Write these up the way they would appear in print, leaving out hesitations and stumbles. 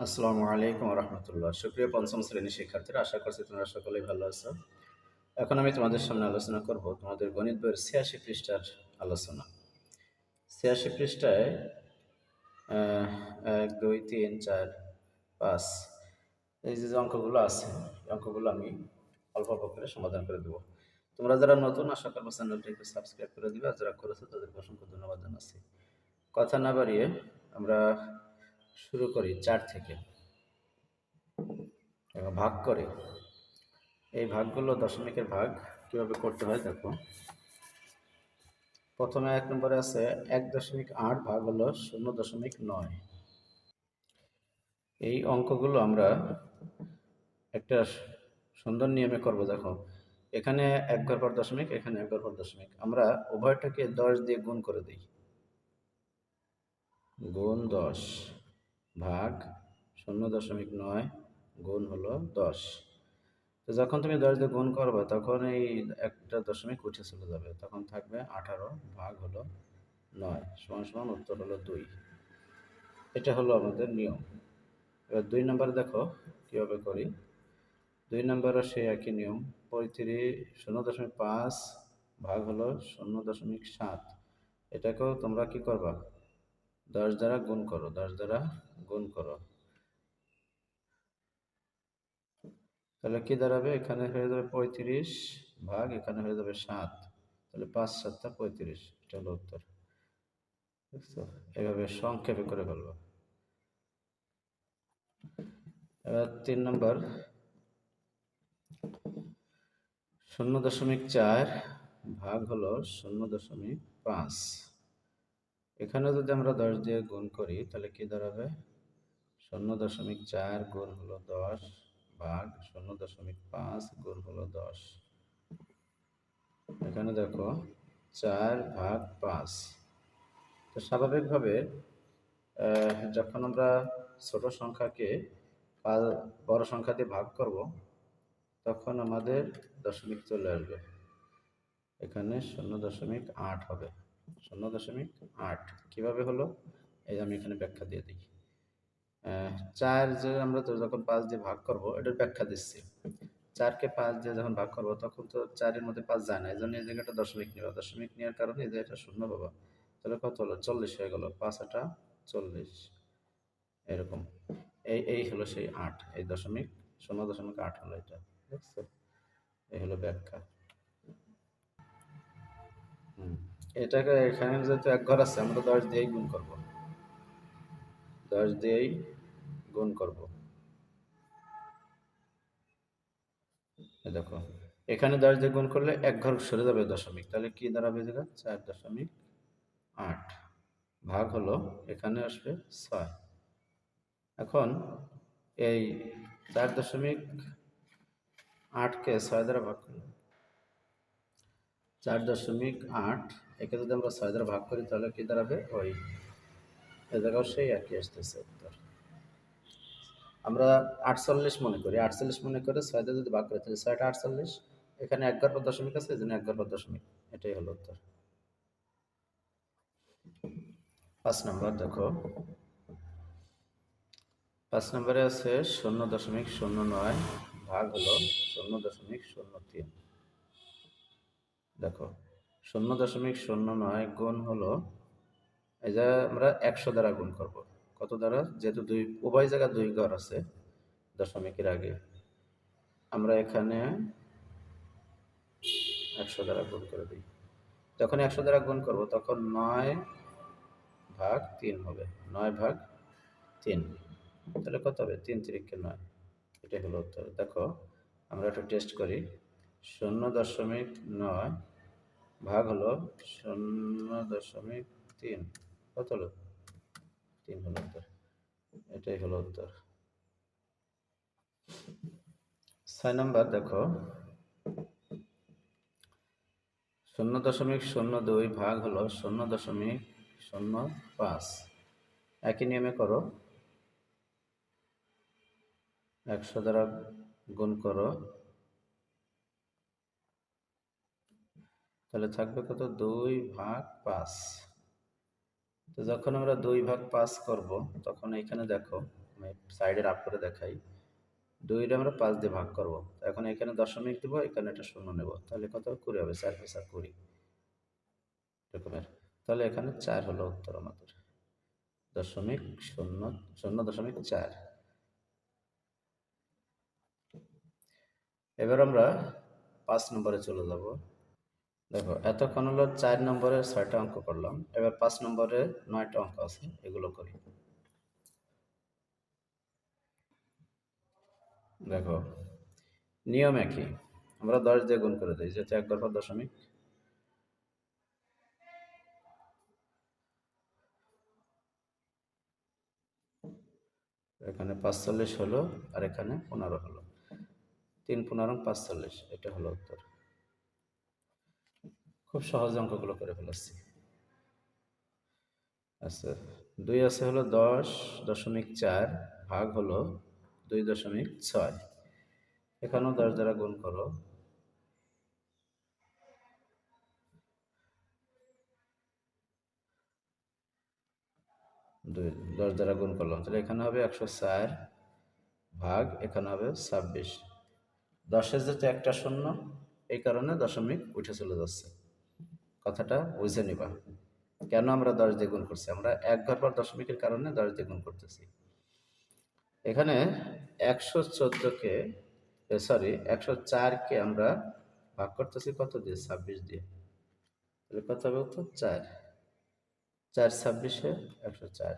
আসসালামু আলাইকুম রহমতুল্লাহ। সুপ্রিয় পঞ্চম শ্রেণীর শিক্ষার্থীরা, আশা করছি তোমরা সকলেই ভালো আছো। এখন আমি তোমাদের সামনে আলোচনা করব তোমাদের গণিত বইয়ের ৮৬ পৃষ্ঠার আলোচনা। ৮৬ পৃষ্ঠায় ১, ২, ৩, ৪, ৫ এই যে অঙ্কগুলো আছে, এই অঙ্কগুলো আমি অল্প অল্প করে সমাধান করে দেবো। তোমরা যারা নতুন, আশা করবো চ্যানেলটি একটু সাবস্ক্রাইব করে দিবে, আর যারা করেছো তাদেরকে অসংখ্য ধন্যবাদ জানাচ্ছি। কথা না বাড়িয়ে আমরা শুরু করি ৪ থেকে। ভাগ করে এই ভাগগুলো, দশমিকের ভাগ কিভাবে করতে হয় দেখো। প্রথমে ১ নম্বরে আছে ১.৮ ভাগ হলো ০.৯। এই অঙ্কগুলো আমরা একটা সুন্দর নিয়মে করব। দেখো, এখানে ১ ঘর পর দশমিক, এখানে ১ ঘর পর দশমিক, আমরা উভয়টাকে ১০ দিয়ে গুণ করে দিই। গুণ ১০ ভাগ ০.৯ গুণ হলো ১০। তো যখন তুমি ১০ দিয়ে গুণ করবে তখন এই একটা দশমিক উঠে চলে যাবে, তখন থাকবে ১৮ ভাগ হলো ৯ সমান সমান উত্তর হলো ২। এটা হলো আমাদের নিয়ম। এবার ২ নম্বরে দেখো কীভাবে করি। ২ নম্বরও সেই একই নিয়ম। ০.৫ ভাগ হলো ০.৭। এটাকেও তোমরা কি করবা, ১০ দ্বারা গুণ করো, ১০ দ্বারা গুণ করো। তাহলে কি দাঁড়াবে, এখানে হয়ে যাবে ৩৫ ভাগ, এখানে হয়ে যাবে ৭। তাহলে ৫ ৭ ৩৫, এটা হলো উত্তর। বুঝছো? এভাবে সংক্ষেপে করে ফেলবো। এবার ৩ নম্বর ০.৪ ভাগ হলো ০.৫। এখানে যদি আমরা ১০ দিয়ে গুণ করি তাহলে কি দাঁড়াবে, ০.৪ গুণ হলো ১০ ভাগ ০.৫ গুণ হলো ১০। এখানে দেখো ৪ ভাগ ৫। তো স্বাভাবিকভাবে যখন আমরা ছোট সংখ্যাকে বড় সংখ্যা দিয়ে ভাগ করব তখন আমাদের দশমিক চলে আসবে। এখানে ০.৮ হবে। ০.৮ কিভাবে হলো, এই আমি এখানে ব্যাখ্যা দিয়ে দিই। ৪ যে আমরা তো যখন ৫ দিয়ে ভাগ করব এটার ব্যাখ্যা দিচ্ছি। ৪কে ৫ দিয়ে যখন ভাগ করব তখন তো ৪-এর মধ্যে ৫ যায় না, এই জন্য এই জায়গাটা দশমিক নেবা। দশমিক নেওয়ার কারণে এই জায়গাটা শূন্য পাবা। তাহলে কত হলো, ৪০ হয়ে গেল। ৫-৮ ৪০, এরকম। এই হলো সেই ৮, এই দশমিক ০.৮ হলো এটা। দেখছো, এই হলো ব্যাখ্যা। এটাকে এখানে যেহেতু ১ ঘর আছে, আমরা ১০ দিয়েই গুণ করব, ১০ দিয়েই গুণ করব। দেখো, এখানে ১০ দিয়ে গুণ করলে ১ ঘর সরে যাবে দশমিক, তাহলে কি দাঁড়াবে, জায়গা ৪.৮ ভাগ হলো, এখানে আসবে ৬। এখন এই ৪.৮কে ৬ দ্বারা ভাগ করলে ৪.৮, একে যদি আমরা ৬ দ্বারা ভাগ করি তাহলে কি দাঁড়াবে, ওই এ জায়গাও সেই একই আসতেছে উত্তর। আমরা ৪৮ মনে করি, ৪৮ মনে করে ৬ দিয়ে যদি ভাগ করি তাহলে ৬টা ৪৮, এখানে ১ ঘর পর দশমিক আছে, এই জন্য ১ ঘর পর দশমিক, এটাই হলো উত্তর। ৫ নম্বর দেখো, ৫ নম্বরে আছে ০.০৯ ভাগ হলো ০.০৩। দেখো, ০.০৯ গুণ হলো, এই যে আমরা ১০০ দ্বারা গুণ করব। কত দ্বারা, যেহেতু উভয় জায়গায় ২ ঘর আছে দশমিকের আগে, আমরা এখানে ১০০ দ্বারা গুণ করে দিই। যখন ১০০ দ্বারা গুণ করব তখন ৯ ভাগ ৩ হবে, ৯ ভাগ ৩, তাহলে কত হবে, ৩ তিরিকে ৯, এটাই হলো উত্তর। দেখো, আমরা একটু টেস্ট করি। ০.৯ ভাগ হলো ০.৩, কত হলো, ৩ হলো উত্তর। এটাই হলো উত্তর। ৬ নম্বর দেখো, ০.০২ ভাগ হলো ০.০৫। একই নিয়মে করো, ১০০ দ্বারা গুণ করো, তাহলে থাকবে কত, ২ ভাগ ৫। তো যখন আমরা ২ ভাগ ৫ করব তখন এখানে দেখো আমি সাইডের আপ করে দেখাই। 2 আমরা 5 দিয়ে ভাগ করব। এখন এখানে দশমিক দিব, এখানে একটা শূন্য নেব, তাহলে কত 20 হবে, 4 5 20 এরকমের। তাহলে এখানে 4 হলো উত্তর আমাদের, 0.004। এবার আমরা 5 নম্বরে চলে যাব। দেখো এতক্ষণ হলো 4 নম্বরের 6টা অঙ্ক করলাম, এবার 5 নম্বরে 9টা অঙ্ক আছে, এগুলো করি। দেখো নিয়ম একই, আমরা 10 দিয়ে গুণ করে দিই, যেহেতু 1 ঘর পর দশমিক। এখানে 45 হলো, আর এখানে 15 হলো, 3 15 45, এটা হলো উত্তর। খুব সহজ অঙ্কগুলো করে ফেলেছি। আচ্ছা, 2 আছে হলো 10.4 ভাগ হলো 2.6, এখানেও 10 দ্বারা গুণ করো। 10 দ্বারা গুণ করলাম, তাহলে এখানে হবে 104 ভাগ, এখানে হবে 26। 10-এর যেহেতু একটা শূন্য, এই কারণে দশমিক উঠে চলে যাচ্ছে। কথাটা বুঝে নিবা, কেন আমরা 10 দিয়ে গুণ করছি, আমরা 1 ঘর পর দশমিকের কারণে 10 দিয়ে গুণ করতেছি। এখানে 114কে, সরি 104কে আমরা ভাগ করতেছি কত দিয়ে, 26 দিয়ে, তাহলে কত হবে উত্তর 4, 4 26-এ 104।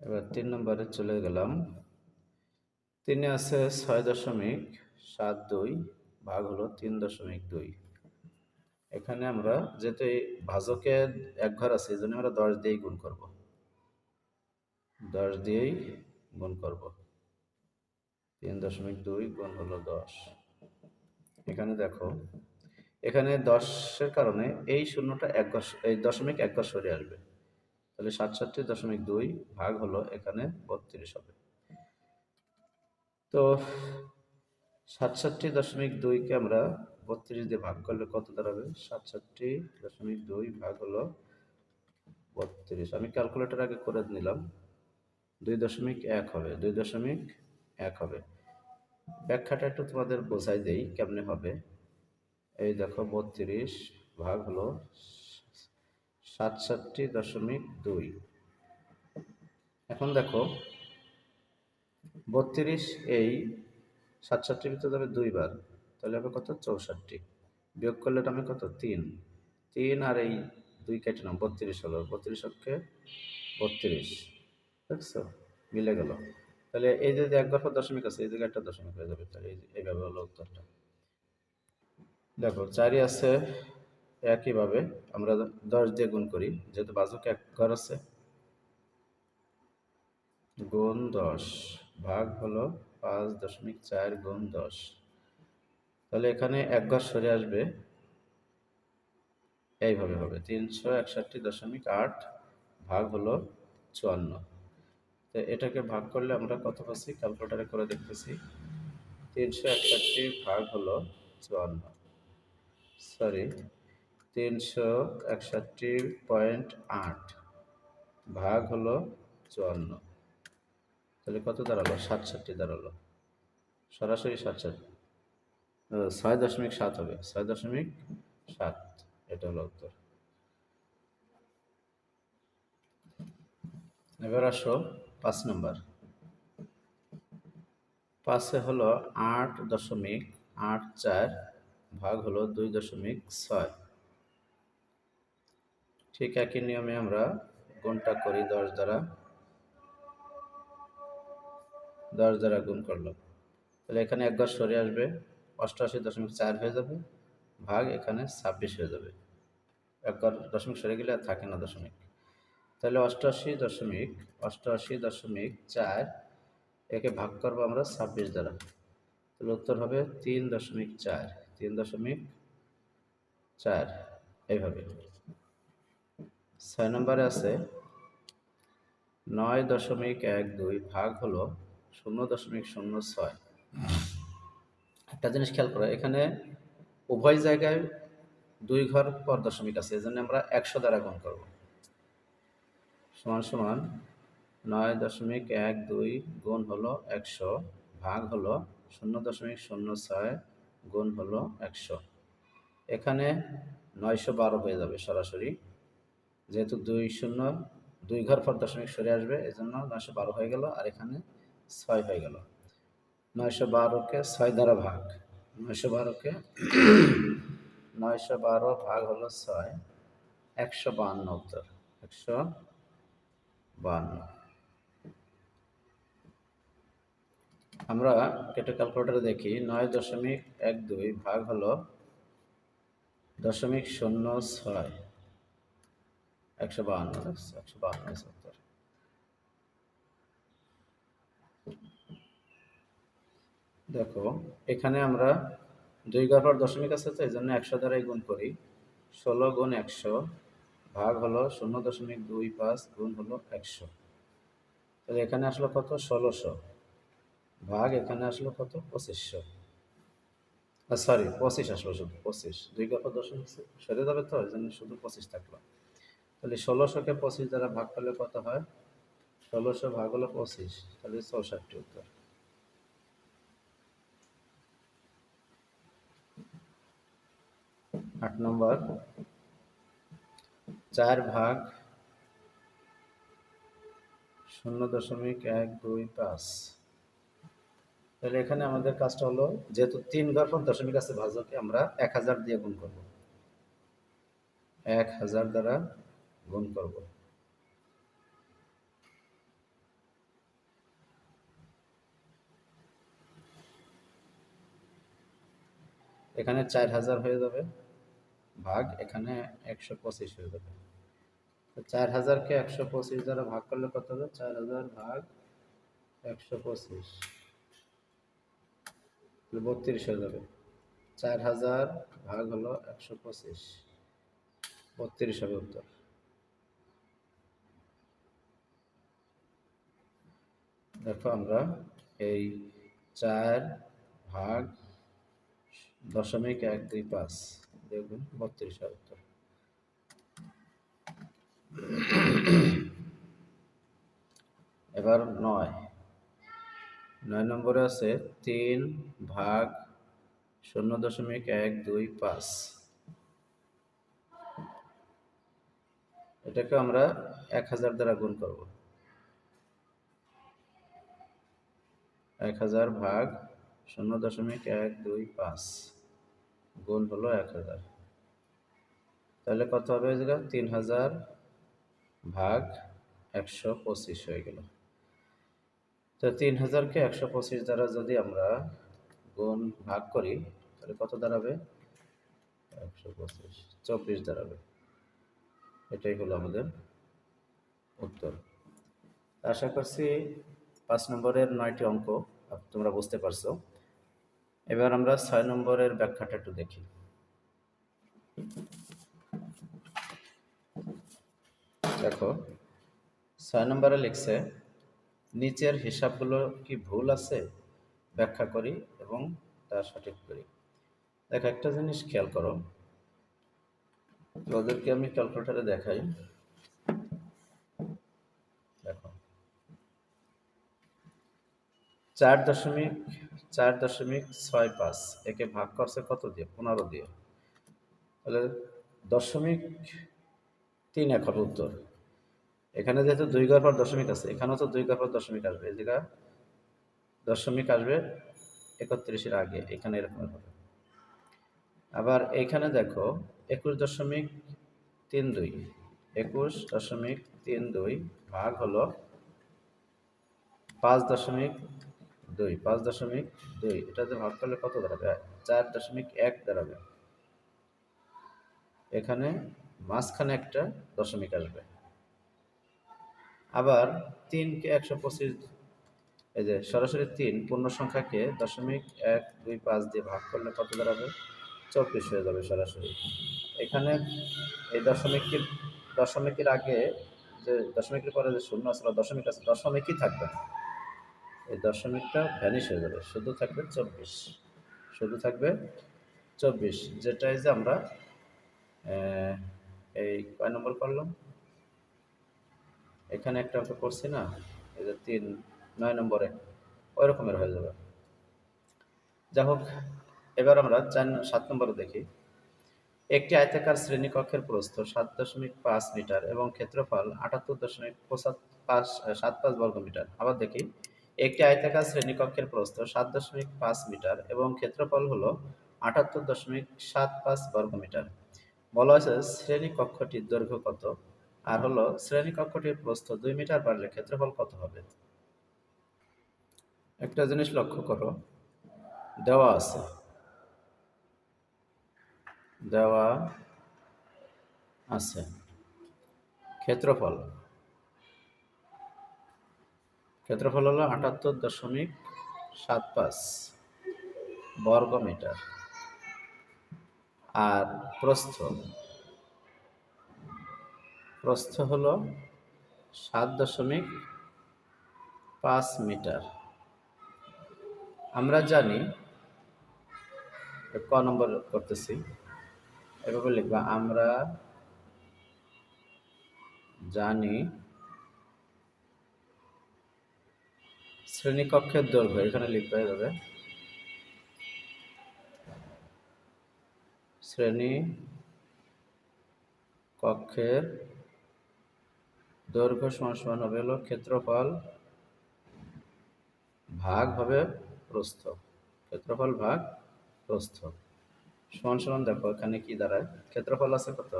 এবার 3 নম্বরে চলে গেলাম। 3-এ আছে 6.72 ভাগ হলো 3.2। এখানে আমরা যেহেতু এই ভাজকে 1 ঘর আছে, এই জন্য আমরা 10 দিয়েই গুণ করব, 10 দিয়েই গুণ করব। 3.2 গুণ হলো 10। এখানে দেখো, এখানে 10-এর কারণে এই শূন্যটা 1 ঘর, এই দশমিক 1 ঘর সরে আসবে, তাহলে 67.2 ভাগ হলো এখানে 32 হবে। তো 67.2-কে আমরা 32 দিয়ে ভাগ করলে কত দাঁড়াবে, 67.2 ভাগ হলো 32, আমি ক্যালকুলেটর আগে করে নিলাম, 2.1 হবে, 2.1 হবে। ব্যাখ্যাটা একটু তোমাদের বোঝাই দেই কেমনে হবে। এই দেখো 32 ভাগ হলো 67.2। এখন দেখো 32 এই 67-র ভিতরে যাবে 2 বার, তাহলে হবে কত, 64। বিয়োগ করলে এটা আমি কত, 3, 3 আর এই 2 কেটে নাও, 32 হলো, 32 অক্ষে 32, দেখছো মিলে গেল। তাহলে এই যে 1 ঘর পর দশমিক আছে, এই জায়গায় একটা দশমিক হয়ে যাবে, তাহলে এইভাবে হলো উত্তরটা। দেখো 4-ই আছে, একইভাবে আমরা 10 দিয়ে গুণ করি, যেহেতু বাজুকে 1 ঘর আছে, গুণ 10 ভাগ হলো 5.4 গুণ 10, তাহলে এখানে 1 ঘর সরে আসবে, এইভাবে হবে 361.8 ভাগ হলো 54। তো এটাকে ভাগ করলে আমরা কত পাচ্ছি, ক্যালকুলেটারে করে দেখতেছি, 361 ভাগ হলো 54, সরি 361.8 ভাগ হলো 54, তাহলে কত দাঁড়ালো, 67 দাঁড়ালো, সরাসরি 67, 6.7 হবে, 6.7, এটা হলো উত্তর। এবার আসো 5 নম্বর। 5-এ হলো 8.84 ভাগ হলো 2.6, ঠিক একই নিয়মে আমরা গুণটা করি, 10 দ্বারা গুণ করলাম, তাহলে এখানে 1 ঘর সরে আসবে, 88.4 হয়ে যাবে, ভাগ এখানে 26 হয়ে যাবে, 1 ঘর দশমিক সরে গেলে আর থাকে না দশমিক, তাহলে 88.4, একে ভাগ করবো আমরা 26 দ্বারা, তাহলে উত্তর হবে 3.4, 3.4, এইভাবে। 6 নম্বরে আছে 9.12 ভাগ হলো 0.06। একটা জিনিস খেয়াল করো, এখানে উভয় জায়গায় 2 ঘর পর দশমিক আছে, এই জন্য আমরা 100 দ্বারা গুণ করব। সমান সমান 9.12 গুণ হলো 100 ভাগ হলো 0.06 গুণ হলো 100। এখানে 912 হয়ে যাবে সরাসরি, যেহেতু 2 ঘর পর দশমিক সরে আসবে, এই জন্য 912 হয়ে গেল, আর এখানে 6 হয়ে গেল। 912কে 6 দ্বারা ভাগ, 912কে 912 ভাগ হলো 6, 152 উত্তর, 152। আমরা কেটে ক্যালকুলেটরে দেখি 9.12 ভাগ হলো 0.06, 152, 152 উত্তর। দেখো এখানে আমরা 2 ঘর পর দশমিক আছে, তো এই জন্য 100 দ্বারাই গুণ করি। 16 গুণ 100 ভাগ হলো 0.25 গুণ হলো 100। তাহলে এখানে আসলো কত? 1600 ভাগ এখানে আসলো কত? 2500। সরি, 25 আসলো, শুধু 25। 2 ঘর পর দশমিক সরে যাবে, তো এই জন্য শুধু 25 থাকলো। তাহলে 1600কে 25 দ্বারা ভাগ করলে কত হয়? 1600 ভাগ হলো 25, তাহলে 64 উত্তর। 8 নম্বর, 4 ভাগ 0.125। তাহলে এখানে আমাদের কাজটা হলো, যেহেতু 3 ঘর পর দশমিক আছে ভাজকে, আমরা 1000 দিয়ে গুণ করব, 1000 দ্বারা গুণ করব। এখানে 4000 হয়ে যাবে, ভাগ এখানে 125 হয়ে যাবে। তো 4000কে 125 দ্বারা ভাগ করলে কত হবে? 4000 ভাগ 125, 32 হয়ে যাবে। 4000 ভাগ হলো 125, 32 হবে উত্তর। দেখো আমরা এই 4 ভাগ 0.125 দেখুন 32 হবে উত্তর। এবার 9 নম্বরে আছে 3 ভাগ 0.125। এটাকে আমরা 1000 দ্বারা গুণ করব। 1000 ভাগ 0.125 গুণ হলো 1000। তাহলে কত হবে? এই জায়গা 3000 ভাগ 125 হয়ে গেল। তো 3000কে 125 দ্বারা যদি আমরা গুণ ভাগ করি, তাহলে কত দাঁড়াবে? 125, 24 দাঁড়াবে। এটাই হলো আমাদের উত্তর। আশা করছি 5 নম্বরের 9টি অঙ্ক তোমরা বুঝতে পারছো। এবার আমরা 6 নম্বরের ব্যাখ্যাটা একটু দেখি। দেখো 6 নম্বরে লিখছে, নিচের হিসাবগুলো কি ভুল আছে ব্যাখ্যা করি এবং তা সঠিক করি। দেখো একটা জিনিস খেয়াল করো, ওদেরকে আমি ক্যালকুলেটরে দেখাই। দেখো 4.65 একে ভাগ করছে কত দিয়ে? 15 দিয়ে। তাহলে 0.31 হবে উত্তর। এখানে যেহেতু 2 ঘর পর দশমিক আছে, এখানেও তো 2 ঘর পর দশমিক আসবে, এই জায়গা দশমিক আসবে 31-এর আগে, এখানে এরকম হবে। আবার এখানে দেখো 21.32, 21.32 ভাগ হলো 5.2, 5.2, এটাতে ভাগ করলে কত দাঁড়াবে? 4.1 দাঁড়াবে। এখানে মাঝখানে একটা দশমিক আসবে। আবার 3কে 125, এই যে সরাসরি 3 পূর্ণ সংখ্যাকে 0.125 দিয়ে ভাগ করলে কত দাঁড়াবে? 24 হয়ে যাবে সরাসরি। এখানে এই দশমিকের আগে যে দশমিকের পরে যে শূন্য আছে বা দশমিক আছে, দশমিকই থাকবে না, এই দশমিকটা ভ্যানিশ হয়ে যাবে, শুধু থাকবে 24, শুধু থাকবে 24, যেটাই যে আমরা এই কয় নম্বর করলাম? এখানে একটা অঙ্ক করছি না, এই যে 9 নম্বরে, ওই রকমের হয়ে যাবে। যাই হোক, এবার আমরা 7 নম্বরে দেখি। একটি আয়তাকার শ্রেণীকক্ষের প্রস্থ 7.5 মিটার এবং ক্ষেত্রফল 78.75 বর্গমিটার। আবার দেখি, একটি আয়তাকার শ্রেণীকক্ষের প্রস্থ 7.5 মিটার এবং ক্ষেত্রফল হলো 78.75 বর্গমিটার। বলা হয়েছে শ্রেণীকক্ষটির দৈর্ঘ্য কত, আর হলো শ্রেণীকক্ষটির প্রস্থ 2 মিটার বাড়লে ক্ষেত্রফল কত হবে। একটা জিনিস লক্ষ্য করো, দেওয়া আছে, দেওয়া আছে ক্ষেত্রফল, ক্ষেত্রফল হলো 78.75 বর্গমিটার, আর প্রস্থ, প্রস্থ হলো 7.5 মিটার। আমরা জানি, ক নম্বর করতেছি, এভাবে লিখবা, আমরা জানি শ্রেণীকক্ষের দৈর্ঘ্য, এখানে লিখতে হবে শ্রেণী কক্ষের দৈর্ঘ্য সমান সমান হবে হলো ক্ষেত্রফল ভাগ হবে প্রস্থ, ক্ষেত্রফল ভাগ প্রস্থ সমান সমান, দেখো এখানে কি দাঁড়ায়, ক্ষেত্রফল আছে কত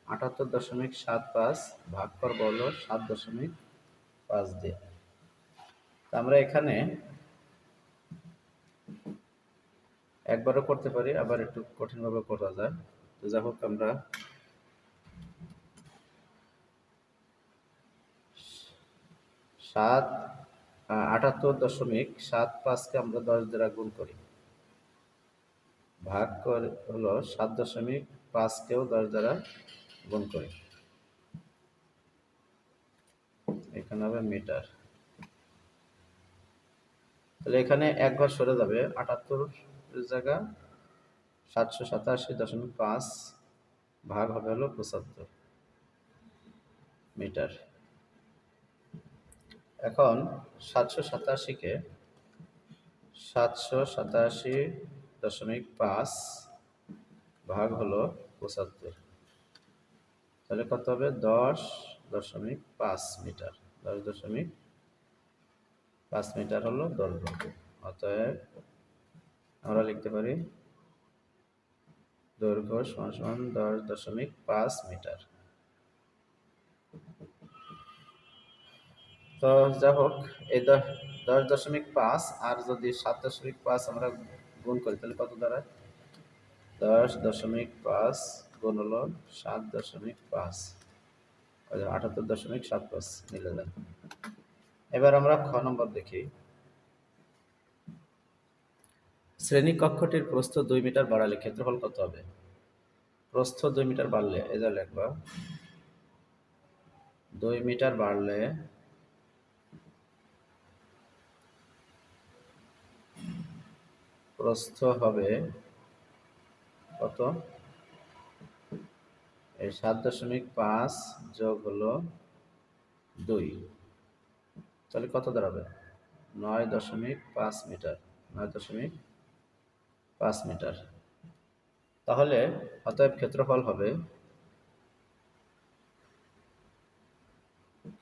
78.75, ভাগ করবো হলো 7.5 দিয়ে। তা আমরা এখানে একবারও করতে পারি, আবার একটু কঠিনভাবে করা যায়। তো যাই হোক, আমরা 78.75কে আমরা 10 দ্বারা গুণ করি, ভাগ করে হলো 7.5কেও 10 দ্বারা গুণ করি, এখানে হবে মিটার। তাহলে এখানে এক ঘর সরে যাবে, 78 জায়গা 787.5 ভাগ হবে হলো 75 মিটার। এখন 787কে 787.5 ভাগ হলো 75, তাহলে কত হবে 10.5 মিটার, 10.5 মিটার হলো দৈর্ঘ্য। অতএব আমরা লিখতে পারি দৈর্ঘ্য সমান সমান 10.5 মিটার। তো যাই হোক, এই 10.5 আর যদি 7.5 আমরা গুণ করি তাহলে কত দাঁড়ায়, 10.5 গুণ হলো 7.5, 78.75 মিলে যায়। এবার আমরা খ নম্বর দেখি। শ্রেণীকক্ষটির প্রস্থ 2 মিটার বাড়ালে ক্ষেত্রফল কত হবে। প্রস্থ 2 মিটার বাড়লে, এই যা লিখবা, 2 মিটার বাড়লে প্রস্থ হবে কত, এই 7.5 যোগ হলো 2, তাহলে কত দাঁড়াবে 9.5 মিটার, 9.5 মিটার। তাহলে অতএব ক্ষেত্রফল হবে,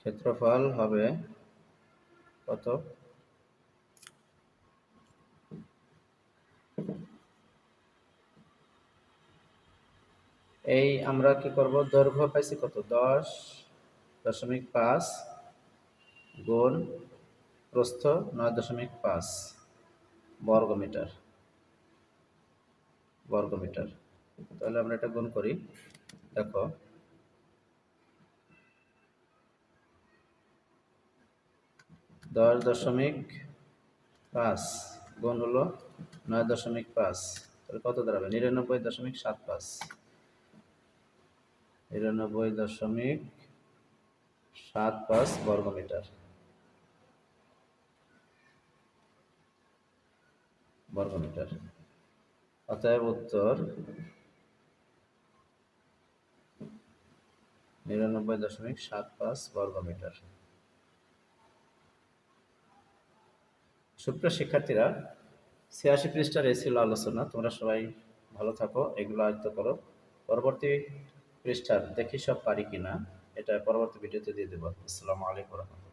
ক্ষেত্রফল হবে কত, এই আমরা কি করব, দৈর্ঘ্য পাইছি কত 10.5 গুণ প্রস্থ 9.5 বর্গমিটার, বর্গমিটার। তাহলে আমরা এটা গুণ করি, দেখো 10.5 গুণ হলো 9.5, তাহলে কত দাঁড়াবে 99.75, 99.75 বর্গমিটার, বর্গমিটার। অতএব উত্তর 99.75 বর্গমিটার। সুপ্রিয় শিক্ষার্থীরা, ৮৬ পৃষ্ঠার এই ছিল আলোচনা। তোমরা সবাই ভালো থাকো, এগুলো আয়ত্ত করো। পরবর্তী পৃষ্ঠার দেখি সব পারি কিনা এটা পরবর্তী ভিডিওতে দিয়ে দেবো। আসসালামু আলাইকুম।